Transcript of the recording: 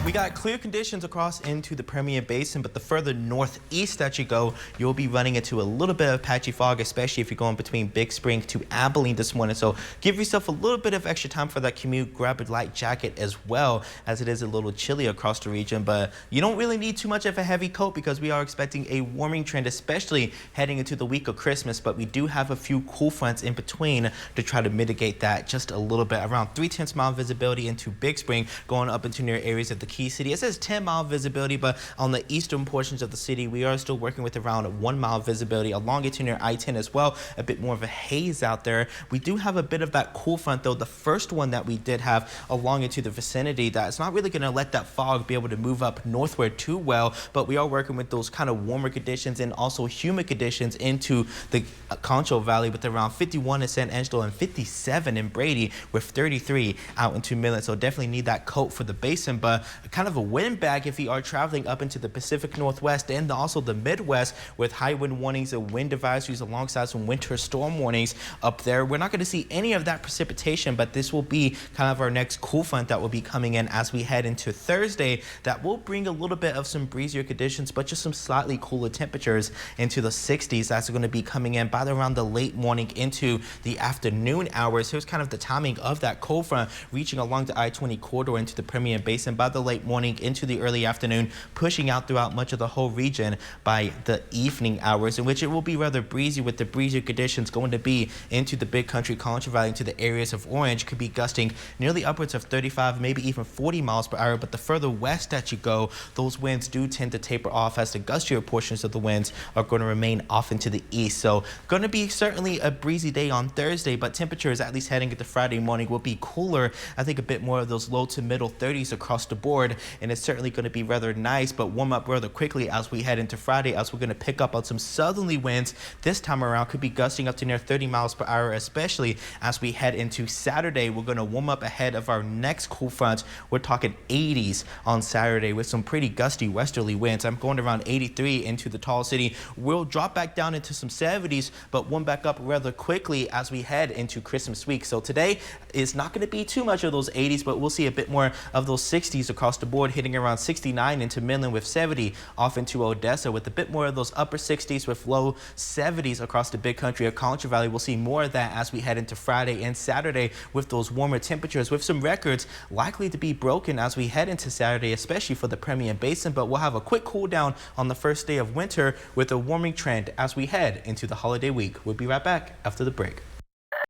We got clear conditions across into the Permian Basin, but the further northeast that you go, you'll be running into a little bit of patchy fog, especially if you're going between Big Spring to Abilene this morning. So give yourself a little bit of extra time for that commute. Grab a light jacket as well, as it is a little chilly across the region, but you don't really need too much of a heavy coat because we are expecting a warming trend, especially heading into the week of Christmas. But we do have a few cool fronts in between to try to mitigate that just a little bit. Around 3/10 mile visibility into Big Spring, going up into near areas of the Key City. It says 10-mile visibility, but on the eastern portions of the city, we are still working with around 1-mile visibility along into near I-10 as well. A bit more of a haze out there. We do have a bit of that cool front, though. The first one that we did have along into the vicinity, that's not really going to let that fog be able to move up northward too well, but we are working with those kind of warmer conditions and also humid conditions into the Concho Valley with around 51 in San Angelo and 57 in Brady with 33 out into Midland. So definitely need that coat for the basin, but kind of a wind bag if you are traveling up into the Pacific Northwest and also the Midwest with high wind warnings and wind advisories alongside some winter storm warnings up there. We're not going to see any of that precipitation, but this will be kind of our next cool front that will be coming in as we head into Thursday. That will bring a little bit of some breezier conditions, but just some slightly cooler temperatures into the 60s. That's going to be coming in by around the late morning into the afternoon hours. Here's kind of the timing of that cold front reaching along the I-20 corridor into the Permian Basin by the late morning into the early afternoon, pushing out throughout much of the whole region by the evening hours, in which it will be rather breezy, with the breezy conditions going to be into the Big Country, Concho Valley, into the areas of Orange. Could be gusting nearly upwards of 35, maybe even 40 miles per hour. But the further west that you go, those winds do tend to taper off as the gustier portions of the winds are going to remain off into the east. So going to be certainly a breezy day on Thursday, but temperatures at least heading into Friday morning will be cooler. I think a bit more of those low to middle 30s across the board, and it's certainly going to be rather nice, but warm up rather quickly as we head into Friday, as we're going to pick up on some southerly winds this time around. Could be gusting up to near 30 miles per hour, especially as we head into Saturday. We're going to warm up ahead of our next cool front. We're talking 80s on Saturday with some pretty gusty westerly winds. I'm going around 83 into the Tall City. We'll drop back down into some 70s, but warm back up rather quickly as we head into Christmas week. So today is not going to be too much of those 80s, but we'll see a bit more of those 60s across the board, hitting around 69 into Midland with 70 off into Odessa, with a bit more of those upper 60s with low 70s across the Big Country of Concho Valley. We'll see more of that as we head into Friday and Saturday with those warmer temperatures, with some records likely to be broken as we head into Saturday, especially for the Permian Basin. But we'll have a quick cool down on the first day of winter with a warming trend as we head into the holiday week. We'll be right back after the break.